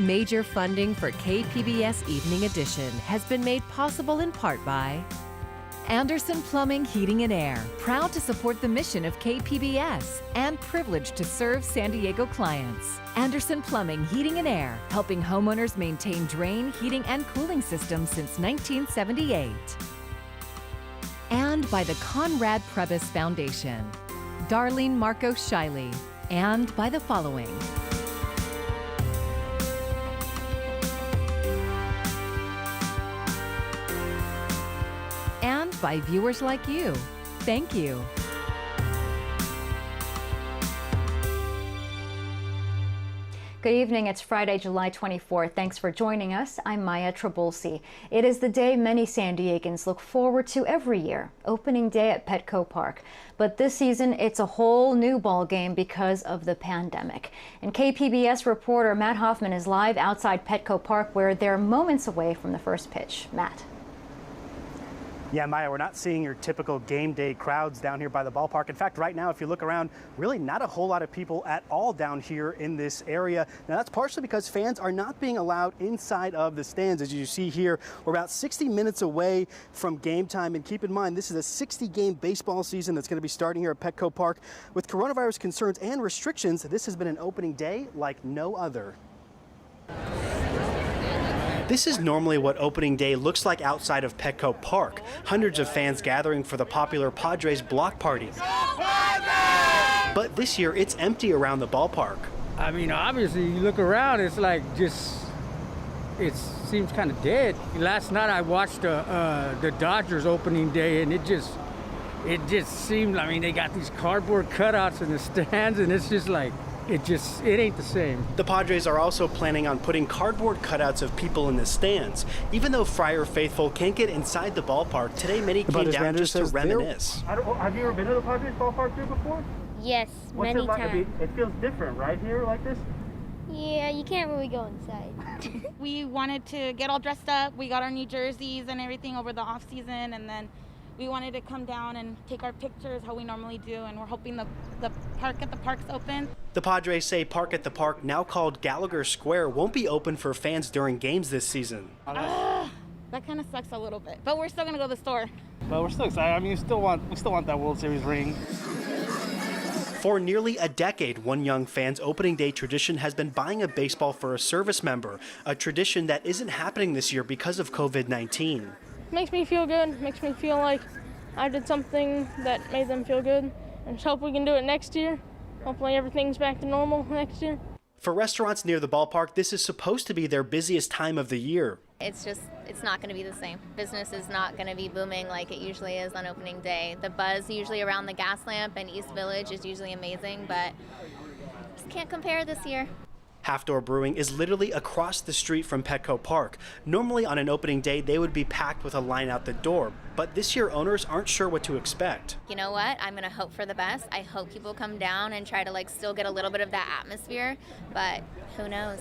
Major funding for KPBS Evening Edition has been made possible in part by Anderson Plumbing, Heating and Air, proud to support the mission of KPBS and privileged to serve San Diego clients. Anderson Plumbing, Heating and Air, helping homeowners maintain drain, heating, and cooling systems since 1978. And by the Conrad Prebys Foundation, Darlene Marco Shiley, and by the following. And by viewers like you. Thank you. Good evening. It's Friday, July 24th. Thanks for joining us. I'm Maya Trabulsi. It is the day many San Diegans look forward to every year, opening day at Petro Park. But this season, it's a whole new ballgame because of the pandemic. And KPBS reporter Matt Hoffman is live outside Petro Park, where they're moments away from the first pitch. Matt. Yeah, Maya, we're not seeing your typical game day crowds down here by the ballpark. In fact, right now, if you look around, really not a whole lot of people at all down here in this area. Now, that's partially because fans are not being allowed inside of the stands. As you see here, we're about 60 minutes away from game time. And keep in mind, this is a 60-game baseball season that's going to be starting here at Petco Park. With coronavirus concerns and restrictions, this has been an opening day like no other. This is normally what opening day looks like outside of Petco Park. Hundreds of fans gathering for the popular Padres block party. But this year, it's empty around the ballpark. I mean, obviously, you look around, it's like it seems kind of dead. Last night, I watched the Dodgers opening day, and it just seemed, I mean, they got these cardboard cutouts in the stands, and it's just like, it ain't the same. The Padres are also planning on putting cardboard cutouts of people in the stands. Even though Friar faithful can't get inside the ballpark, today many came down just to reminisce. Have you ever been to the Padres ballpark here before? Yes, many times. It feels different, right, here like this? Yeah, you can't really go inside. We wanted to get all dressed up. We got our new jerseys and everything over the off season, and then we wanted to come down and take our pictures how we normally do, and we're hoping the park at the park's open. The Padres say Park at the Park, now called Gallagher Square, won't be open for fans during games this season. That kind of sucks a little bit, but we're still gonna go to the store. But we're still excited. I mean, we still want that World Series ring. For nearly a decade, one young fan's opening day tradition has been buying a baseball for a service member, a tradition that isn't happening this year because of COVID-19. Makes me feel good, makes me feel like I did something that made them feel good, and just hope we can do it next year. Hopefully everything's back to normal next year. For restaurants near the ballpark, this is supposed to be their busiest time of the year. It's not going to be the same. Business is not going to be booming like it usually is on opening day. The buzz usually around the gas lamp and East Village is usually amazing, but just can't compare this year. Half Door Brewing is literally across the street from Petco Park. Normally on an opening day, they would be packed with a line out the door, but this year owners aren't sure what to expect. You know what? I'm going to hope for the best. I hope people come down and try to still get a little bit of that atmosphere, but who knows?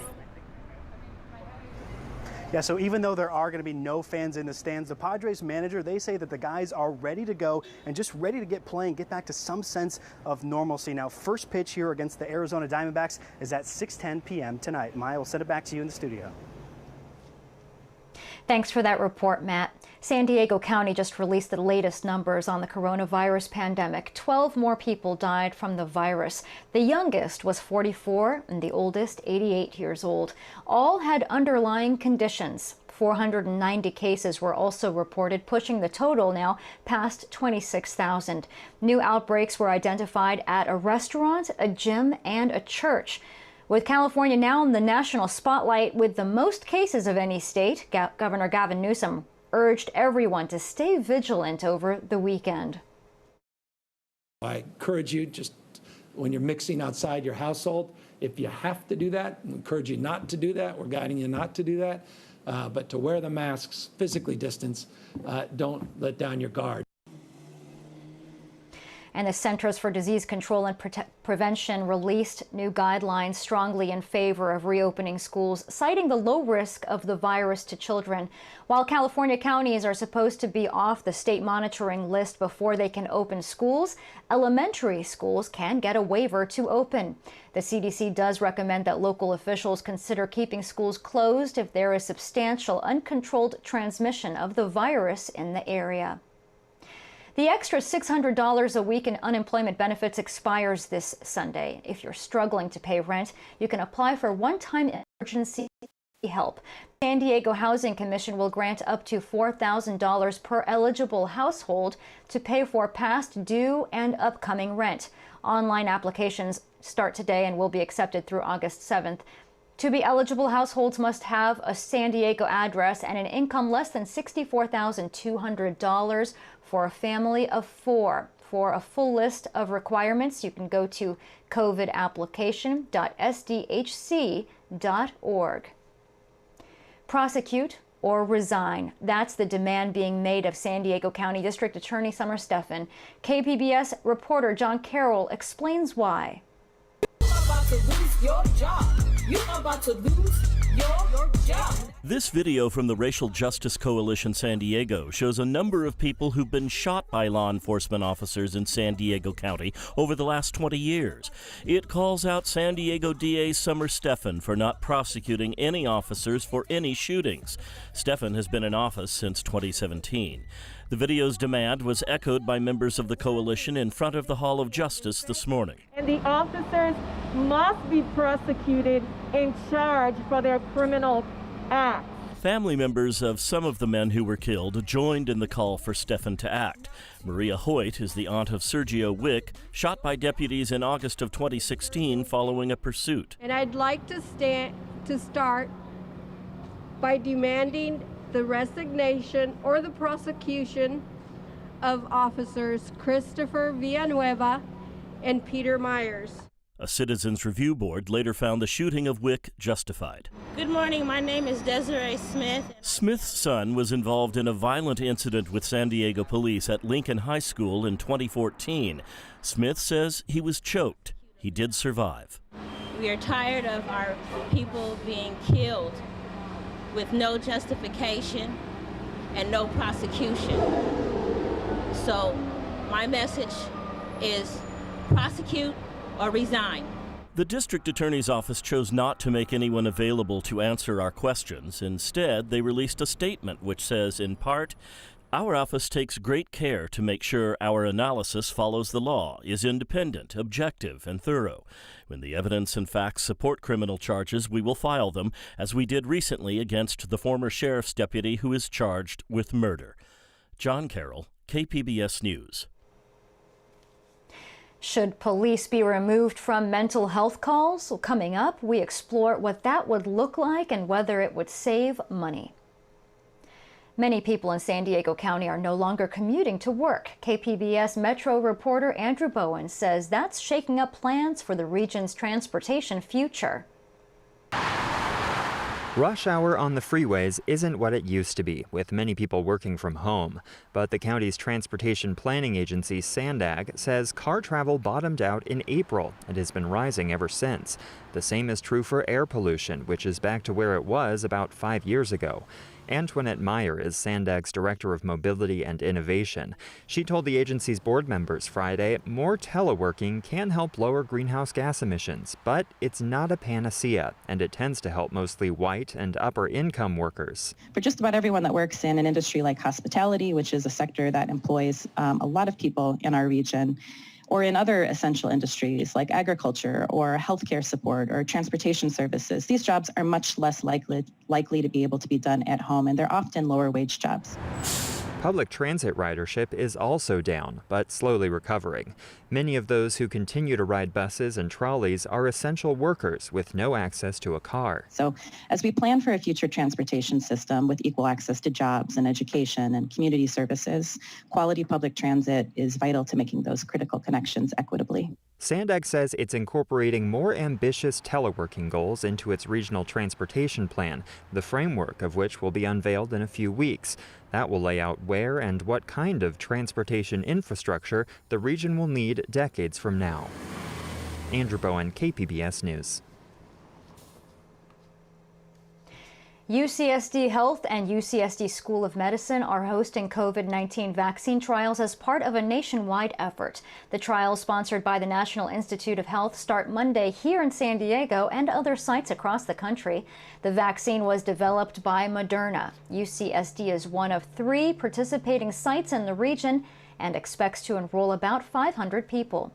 Yeah, so even though there are going to be no fans in the stands, the Padres manager, they say that the guys are ready to go and just ready to get playing, get back to some sense of normalcy. Now, first pitch here against the Arizona Diamondbacks is at 6:10 p.m. tonight. Maya, will send it back to you in the studio. Thanks for that report, Matt. San Diego County just released the latest numbers on the coronavirus pandemic. 12 more people died from the virus. The youngest was 44 and the oldest 88 years old. All had underlying conditions. 490 cases were also reported, pushing the total now past 26,000. New outbreaks were identified at a restaurant, a gym, and a church. With California now in the national spotlight with the most cases of any state, Governor Gavin Newsom urged everyone to stay vigilant over the weekend. I encourage you, just when you're mixing outside your household, if you have to do that, we encourage you not to do that. We're guiding you not to do that, but to wear the masks, physically distance, don't let down your guard. And the Centers for Disease Control and Prevention released new guidelines strongly in favor of reopening schools, citing the low risk of the virus to children. While California counties are supposed to be off the state monitoring list before they can open schools, elementary schools can get a waiver to open. The CDC does recommend that local officials consider keeping schools closed if there is substantial uncontrolled transmission of the virus in the area. The extra $600 a week in unemployment benefits expires this Sunday. If you're struggling to pay rent, you can apply for one-time emergency help. San Diego Housing Commission will grant up to $4,000 per eligible household to pay for past due and upcoming rent. Online applications start today and will be accepted through August 7th. To be eligible, households must have a San Diego address and an income less than $64,200 for a family of 4. For a full list of requirements, you can go to covidapplication.sdhc.org. Prosecute or resign. That's the demand being made of San Diego County District Attorney Summer Stephan. KPBS reporter John Carroll explains why. You're about to lose your job. You're about to lose your job. This video from the Racial Justice Coalition San Diego shows a number of people who've been shot by law enforcement officers in San Diego County over the last 20 years. It calls out San Diego DA Summer Stephan for not prosecuting any officers for any shootings. Stephan has been in office since 2017. The video's demand was echoed by members of the coalition in front of the Hall of Justice this morning. And the officers must be prosecuted and charged for their criminal acts. Family members of some of the men who were killed joined in the call for Stephan to act. Maria Hoyt is the aunt of Sergio Wick, shot by deputies in August of 2016 following a pursuit. And I'd like to start by demanding the resignation or the prosecution of officers Christopher Villanueva and Peter Myers. A Citizens Review Board later found the shooting of Wick justified. Good morning, my name is Desiree Smith. Smith's son was involved in a violent incident with San Diego police at Lincoln High School in 2014. Smith says he was choked. He did survive. We are tired of our people being killed with no justification and no prosecution. So my message is prosecute or resign. The district attorney's office chose not to make anyone available to answer our questions. Instead, they released a statement which says, in part, "Our office takes great care to make sure our analysis follows the law, is independent, objective, and thorough. When the evidence and facts support criminal charges, we will file them, as we did recently against the former sheriff's deputy who is charged with murder." John Carroll, KPBS News. Should police be removed from mental health calls? Coming up, we explore what that would look like and whether it would save money. Many people in San Diego County are no longer commuting to work. KPBS Metro reporter Andrew Bowen says that's shaking up plans for the region's transportation future. Rush hour on the freeways isn't what it used to be, with many people working from home. But the county's transportation planning agency, SANDAG, says car travel bottomed out in April and has been rising ever since. The same is true for air pollution, which is back to where it was about 5 years ago. Antoinette Meyer is SANDAG's Director of Mobility and Innovation. She told the agency's board members Friday more teleworking can help lower greenhouse gas emissions, but it's not a panacea, and it tends to help mostly white and upper-income workers. For just about everyone that works in an industry like hospitality, which is a sector that employs a lot of people in our region, or in other essential industries like agriculture or healthcare support or transportation services, these jobs are much less likely to be able to be done at home, and they're often lower wage jobs. Public transit ridership is also down, but slowly recovering. Many of those who continue to ride buses and trolleys are essential workers with no access to a car. So as we plan for a future transportation system with equal access to jobs and education and community services, quality public transit is vital to making those critical connections equitably. Sandag says it's incorporating more ambitious teleworking goals into its regional transportation plan, the framework of which will be unveiled in a few weeks. That will lay out where and what kind of transportation infrastructure the region will need decades from now. Andrew Bowen, KPBS News. UCSD Health and UCSD School of Medicine are hosting COVID-19 vaccine trials as part of a nationwide effort. The trials, sponsored by the National Institute of Health, start Monday here in San Diego and other sites across the country. The vaccine was developed by Moderna. UCSD is one of 3 participating sites in the region and expects to enroll about 500 people.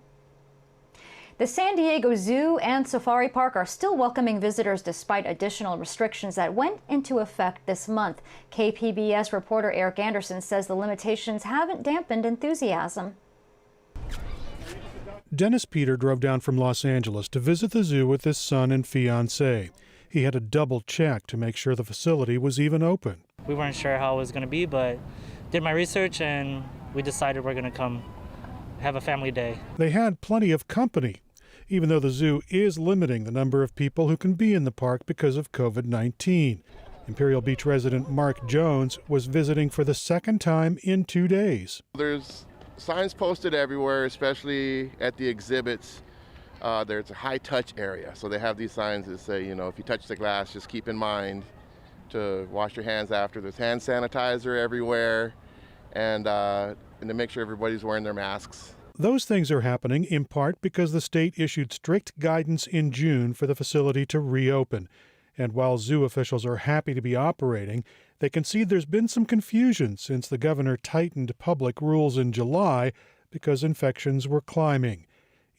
The San Diego Zoo and Safari Park are still welcoming visitors despite additional restrictions that went into effect this month. KPBS reporter Eric Anderson says the limitations haven't dampened enthusiasm. Dennis Peter drove down from Los Angeles to visit the zoo with his son and fiancée. He had to double check to make sure the facility was even open. We weren't sure how it was going to be, but did my research and we decided we're going to come have a family day. They had plenty of company, even though the zoo is limiting the number of people who can be in the park because of COVID-19. Imperial Beach resident Mark Jones was visiting for the second time in 2 days. There's signs posted everywhere, especially at the exhibits. There's a high-touch area, so they have these signs that say, if you touch the glass, just keep in mind to wash your hands after. There's hand sanitizer everywhere, and to make sure everybody's wearing their masks. Those things are happening in part because the state issued strict guidance in June for the facility to reopen. And while zoo officials are happy to be operating, they concede there's been some confusion since the governor tightened public rules in July because infections were climbing.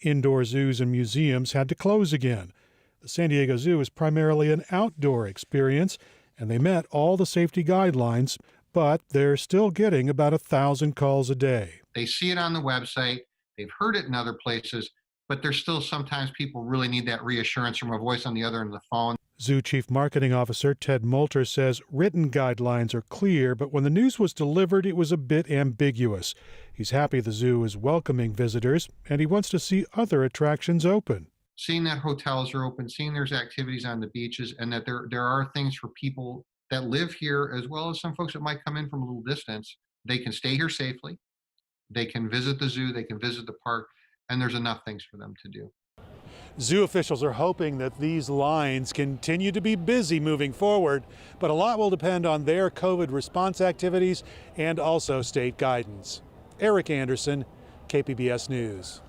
Indoor zoos and museums had to close again. The San Diego Zoo is primarily an outdoor experience, and they met all the safety guidelines, but they're still getting about 1,000 calls a day. They see it on the website, they've heard it in other places, but there's still sometimes people really need that reassurance from a voice on the other end of the phone. Zoo Chief Marketing Officer Ted Moulter says written guidelines are clear, but when the news was delivered, it was a bit ambiguous. He's happy the zoo is welcoming visitors, and he wants to see other attractions open. Seeing that hotels are open, seeing there's activities on the beaches, and that there are things for people that live here, as well as some folks that might come in from a little distance. They can stay here safely. They can visit the zoo, they can visit the park, and there's enough things for them to do. Zoo officials are hoping that these lines continue to be busy moving forward, but a lot will depend on their COVID response activities and also state guidance. Eric Anderson, KPBS News.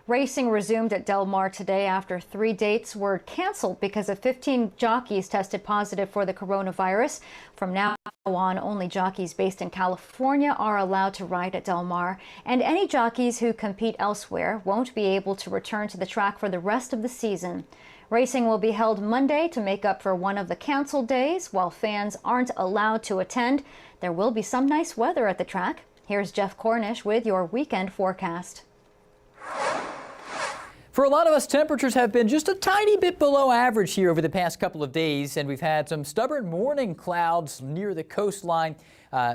Racing resumed at Del Mar today after 3 dates were canceled because of 15 jockeys tested positive for the coronavirus. From now on, only jockeys based in California are allowed to ride at Del Mar, and any jockeys who compete elsewhere won't be able to return to the track for the rest of the season. Racing will be held Monday to make up for one of the canceled days. While fans aren't allowed to attend, there will be some nice weather at the track. Here's Jeff Cornish with your weekend forecast. For a lot of us, temperatures have been just a tiny bit below average here over the past couple of days, and we've had some stubborn morning clouds near the coastline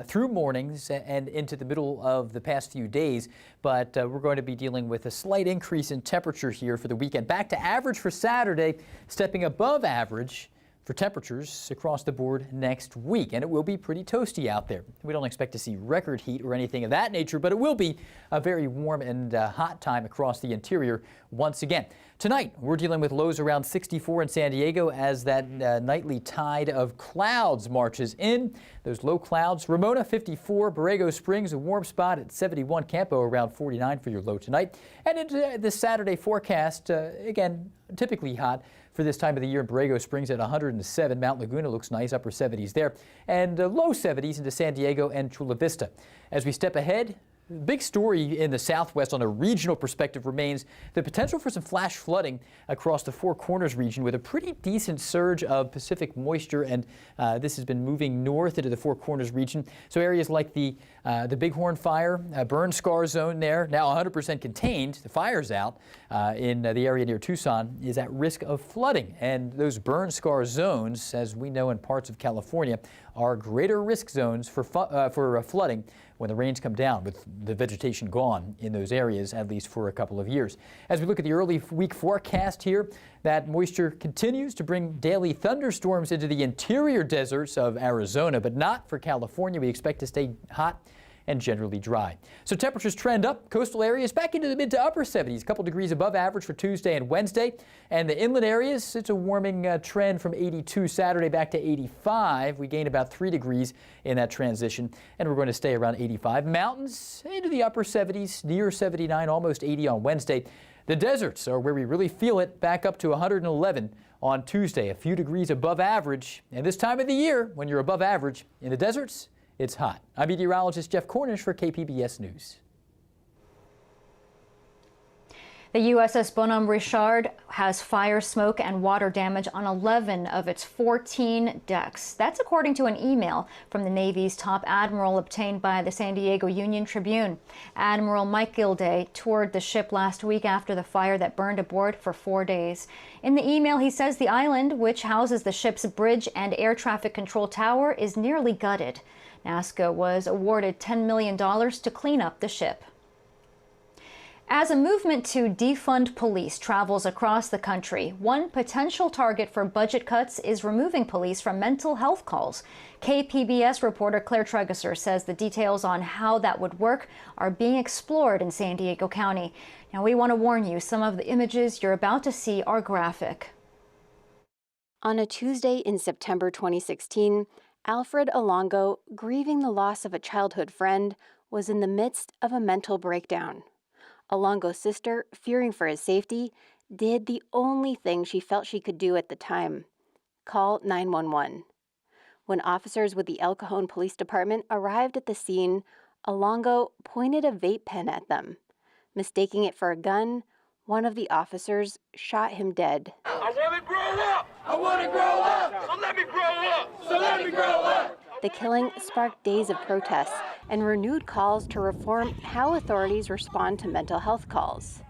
through mornings and into the middle of the past few days. But we're going to be dealing with a slight increase in temperature here for the weekend. Back to average for Saturday, stepping above average for temperatures across the board next week, and it will be pretty toasty out there. We don't expect to see record heat or anything of that nature, but it will be a very warm and hot time across the interior once again. Tonight, we're dealing with lows around 64 in San Diego as that nightly tide of clouds marches in. Those low clouds, Ramona 54, Borrego Springs a warm spot at 71, Campo around 49 for your low tonight. And into this Saturday forecast, again, typically hot for this time of the year in Borrego Springs at 107. Mount Laguna looks nice, upper 70s there, and low 70s into San Diego and Chula Vista. As we step ahead, the big story in the Southwest on a regional perspective remains the potential for some flash flooding across the Four Corners region with a pretty decent surge of Pacific moisture, and this has been moving north into the Four Corners region. So areas like the Bighorn Fire, burn scar zone there, now 100% contained, the fire's out in the area near Tucson, is at risk of flooding. And those burn scar zones, as we know in parts of California, are greater risk zones for flooding when the rains come down, with the vegetation gone in those areas, at least for a couple of years. As we look at the early week forecast here, that moisture continues to bring daily thunderstorms into the interior deserts of Arizona, but not for California. We expect to stay hot and generally dry. So temperatures trend up. Coastal areas back into the mid to upper 70s, a couple degrees above average for Tuesday and Wednesday. And the inland areas, it's a warming trend from 82 Saturday back to 85. We gain about 3 degrees in that transition, and we're going to stay around 85. Mountains into the upper 70s, near 79, almost 80 on Wednesday. The deserts are where we really feel it, back up to 111 on Tuesday, a few degrees above average. And this time of the year, when you're above average in the deserts, it's hot. I'm meteorologist Jeff Cornish for KPBS News. The USS Bonhomme Richard has fire, smoke, and water damage on 11 of its 14 decks. That's according to an email from the Navy's top admiral obtained by the San Diego Union Tribune. Admiral Mike Gilday toured the ship last week after the fire that burned aboard for 4 days. In the email, he says the island, which houses the ship's bridge and air traffic control tower, is nearly gutted. NASCA was awarded $10 million to clean up the ship. As a movement to defund police travels across the country, one potential target for budget cuts is removing police from mental health calls. KPBS reporter Claire Tregeser says the details on how that would work are being explored in San Diego County. Now, we want to warn you, some of the images you're about to see are graphic. On a Tuesday in September 2016, Alfred Alongo, grieving the loss of a childhood friend, was in the midst of a mental breakdown. Alongo's sister, fearing for his safety, did the only thing she felt she could do at the time: call 911. When officers with the El Cajon Police Department arrived at the scene, Alongo pointed a vape pen at them. Mistaking it for a gun, one of the officers shot him dead. I want to grow up! I want to grow up! So let me grow up! So let me grow up! The killing sparked days of protests and renewed calls to reform how authorities respond to mental health calls.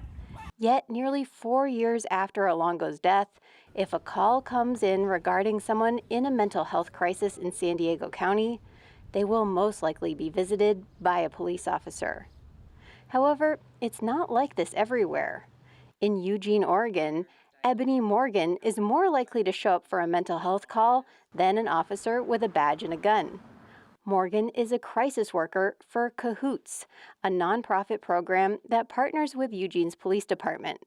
Yet, nearly 4 years after Alongo's death, if a call comes in regarding someone in a mental health crisis in San Diego County, they will most likely be visited by a police officer. However, it's not like this everywhere. In Eugene, Oregon, Ebony Morgan is more likely to show up for a mental health call than an officer with a badge and a gun. Morgan is a crisis worker for Cahoots, a nonprofit program that partners with Eugene's police department.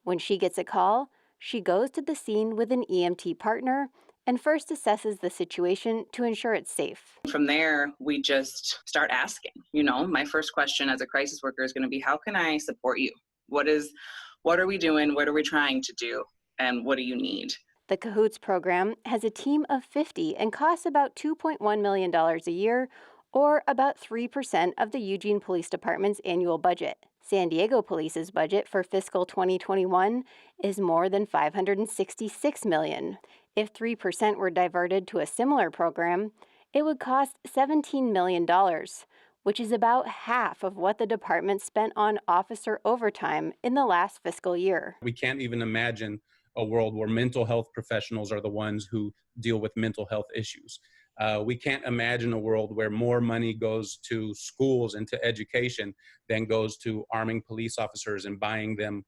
When she gets a call, she goes to the scene with an EMT partner and first assesses the situation to ensure it's safe. From there, we just start asking. My first question as a crisis worker is going to be, how can I support you? What are we doing? What are we trying to do? And what do you need? The Cahoots program has a team of 50 and costs about $2.1 million a year, or about 3% of the Eugene Police Department's annual budget. San Diego Police's budget for fiscal 2021 is more than $566 million. If 3% were diverted to a similar program, it would cost $17 million, which is about half of what the department spent on officer overtime in the last fiscal year. We can't even imagine a world where mental health professionals are the ones who deal with mental health issues. We can't imagine a world where more money goes to schools and to education than goes to arming police officers and buying them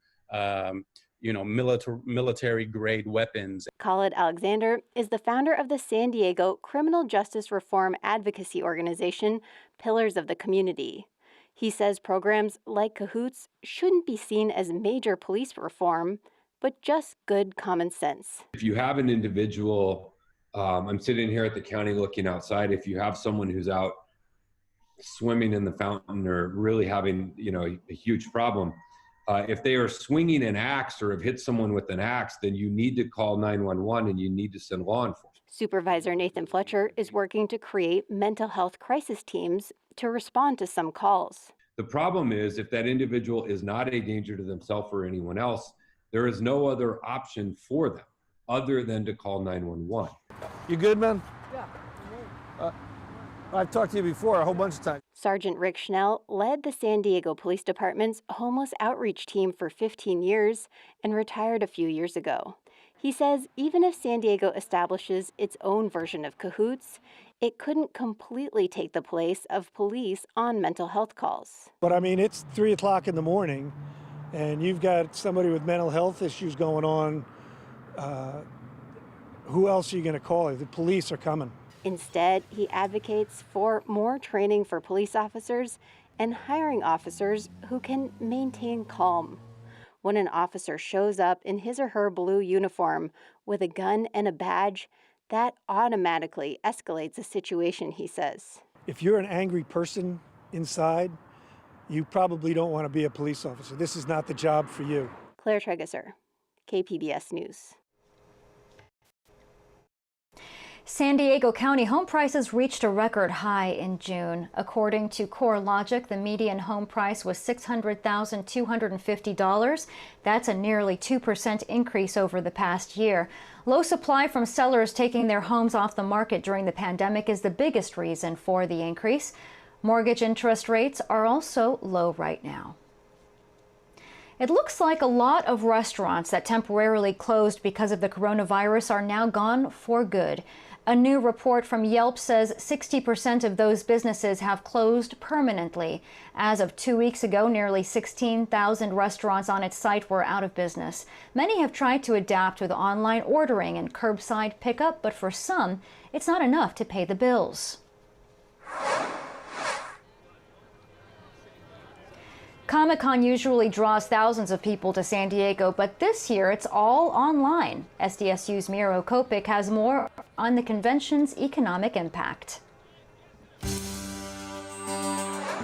military-grade weapons. Khalid Alexander is the founder of the San Diego Criminal Justice Reform Advocacy Organization, Pillars of the Community. He says programs like Cahoots shouldn't be seen as major police reform, but just good common sense. If you have an individual, I'm sitting here at the county looking outside, if you have someone who's out swimming in the fountain or really having, a huge problem, if they are swinging an axe or have hit someone with an axe, then you need to call 911 and you need to send law enforcement. Supervisor Nathan Fletcher is working to create mental health crisis teams to respond to some calls. The problem is if that individual is not a danger to themselves or anyone else, there is no other option for them other than to call 911. You good, man? Yeah. I've talked to you before a whole bunch of times. Sergeant Rick Schnell led the San Diego Police Department's homeless outreach team for 15 years and retired a few years ago. He says even if San Diego establishes its own version of Cahoots, it couldn't completely take the place of police on mental health calls. But I mean, it's 3 o'clock in the morning and you've got somebody with mental health issues going on. Who else are you going to call? The police are coming. Instead, he advocates for more training for police officers and hiring officers who can maintain calm. When an officer shows up in his or her blue uniform with a gun and a badge, that automatically escalates a situation, he says. If you're an angry person inside, you probably don't want to be a police officer. This is not the job for you. Claire Tregesser, KPBS News. San Diego County home prices reached a record high in June. According to CoreLogic, the median home price was $600,250. That's a nearly 2% increase over the past year. Low supply from sellers taking their homes off the market during the pandemic is the biggest reason for the increase. Mortgage interest rates are also low right now. It looks like a lot of restaurants that temporarily closed because of the coronavirus are now gone for good. A new report from Yelp says 60% of those businesses have closed permanently. As of 2 weeks ago, nearly 16,000 restaurants on its site were out of business. Many have tried to adapt with online ordering and curbside pickup, but for some, it's not enough to pay the bills. Comic-Con usually draws thousands of people to San Diego, but this year it's all online. SDSU's Miro Kopik has more on the convention's economic impact.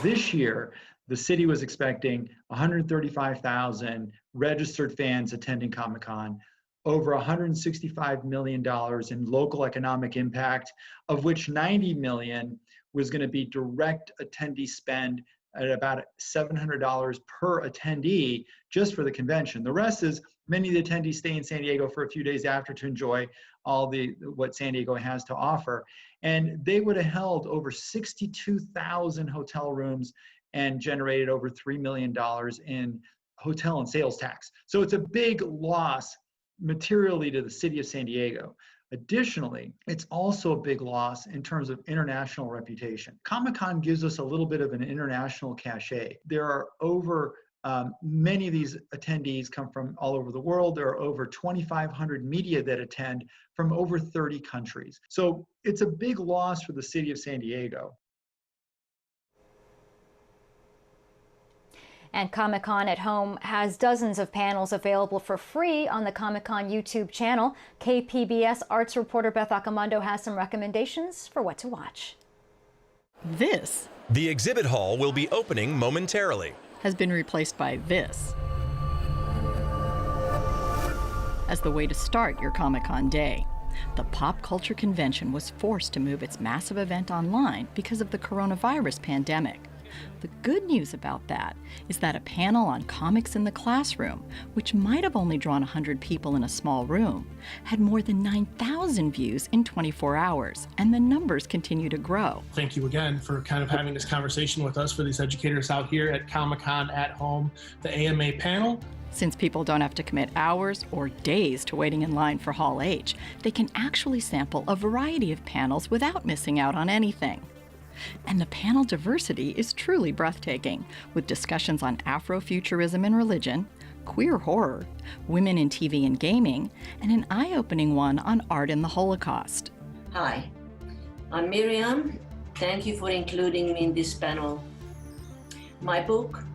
This year, the city was expecting 135,000 registered fans attending Comic-Con, over $165 million in local economic impact, of which $90 million was going to be direct attendee spend at about $700 per attendee just for the convention. The rest is many of the attendees stay in San Diego for a few days after to enjoy all what San Diego has to offer. And they would have held over 62,000 hotel rooms and generated over $3 million in hotel and sales tax. So it's a big loss materially to the city of San Diego. Additionally, it's also a big loss in terms of international reputation. Comic-Con gives us a little bit of an international cachet. There are many of these attendees come from all over the world. There are over 2,500 media that attend from over 30 countries. So it's a big loss for the city of San Diego. And Comic-Con at Home has dozens of panels available for free on the Comic-Con YouTube channel. KPBS arts reporter Beth Accomando has some recommendations for what to watch. This The exhibit hall will be opening momentarily. Has been replaced by this as the way to start your Comic-Con day. The pop culture convention was forced to move its massive event online because of the coronavirus pandemic. The good news about that is that a panel on comics in the classroom, which might have only drawn 100 people in a small room, had more than 9,000 views in 24 hours, and the numbers continue to grow. Thank you again for kind of having this conversation with us, for these educators out here at Comic-Con at Home, the AMA panel. Since people don't have to commit hours or days to waiting in line for Hall H, they can actually sample a variety of panels without missing out on anything. And the panel diversity is truly breathtaking, with discussions on Afrofuturism and religion, queer horror, women in TV and gaming, and an eye-opening one on art in the Holocaust. Hi, I'm Miriam. Thank you for including me in this panel. My book,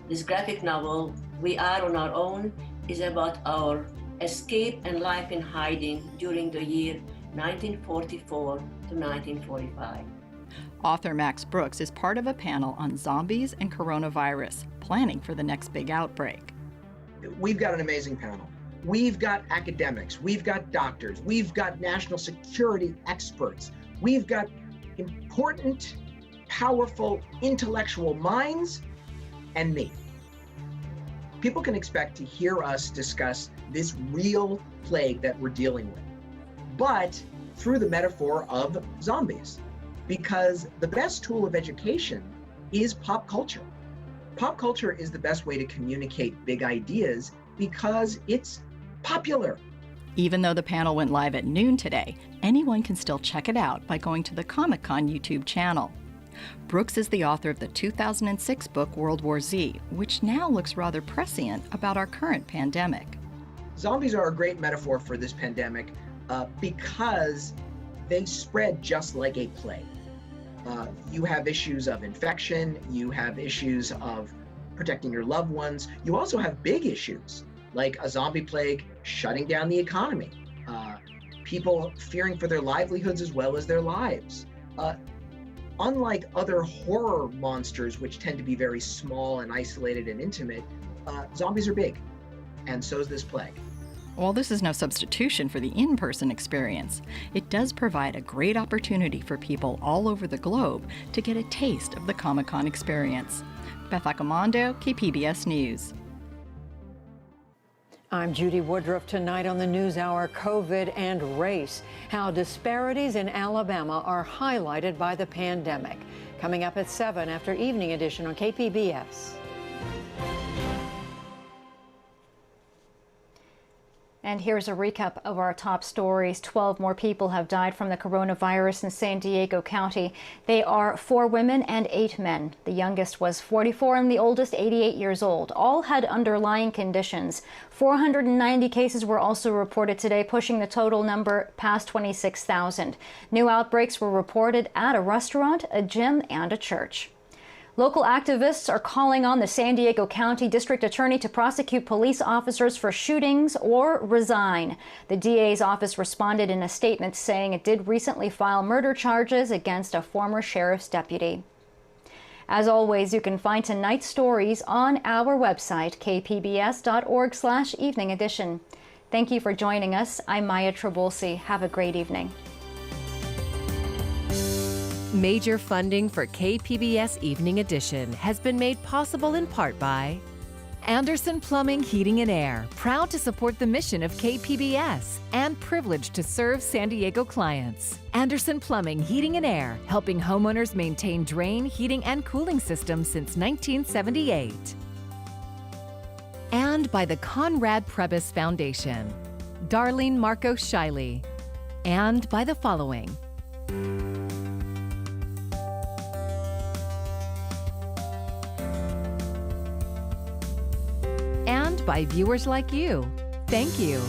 this graphic novel, We Are on Our Own, is about our escape and life in hiding during the year 1944 to 1945. Author Max Brooks is part of a panel on zombies and coronavirus, planning for the next big outbreak. We've got an amazing panel. We've got academics, we've got doctors, we've got national security experts, we've got important, powerful, intellectual minds, and me. People can expect to hear us discuss this real plague that we're dealing with, but through the metaphor of zombies. Because the best tool of education is pop culture. Pop culture is the best way to communicate big ideas because it's popular. Even though the panel went live at noon today, anyone can still check it out by going to the Comic-Con YouTube channel. Brooks is the author of the 2006 book World War Z, which now looks rather prescient about our current pandemic. Zombies are a great metaphor for this pandemic because they spread just like a plague. You have issues of infection, you have issues of protecting your loved ones. You also have big issues like a zombie plague shutting down the economy, people fearing for their livelihoods as well as their lives. Unlike other horror monsters, which tend to be very small and isolated and intimate, zombies are big, and so is this plague. While this is no substitution for the in-person experience, it does provide a great opportunity for people all over the globe to get a taste of the Comic-Con experience. Beth Accomando, KPBS News. I'm Judy Woodruff. Tonight on the NewsHour, COVID and race, how disparities in Alabama are highlighted by the pandemic. Coming up at 7 after Evening Edition on KPBS. And here's a recap of our top stories. 12 more people have died from the coronavirus in San Diego County. They are 4 women and 8 men. The youngest was 44 and the oldest 88 years old. All had underlying conditions. 490 cases were also reported today, pushing the total number past 26,000. New outbreaks were reported at a restaurant, a gym, and a church. Local activists are calling on the San Diego County District Attorney to prosecute police officers for shootings or resign. The DA's office responded in a statement saying it did recently file murder charges against a former sheriff's deputy. As always, you can find tonight's stories on our website, kpbs.org/evening edition. Thank you for joining us. I'm Maya Trabulsi. Have a great evening. Major funding for KPBS Evening Edition has been made possible in part by Anderson Plumbing, Heating and Air, proud to support the mission of KPBS and privileged to serve San Diego clients. Anderson Plumbing, Heating and Air, helping homeowners maintain drain, heating, and cooling systems since 1978. And by the Conrad Prebys Foundation, Darlene Marcos Shiley, and by the following. And by viewers like you. Thank you.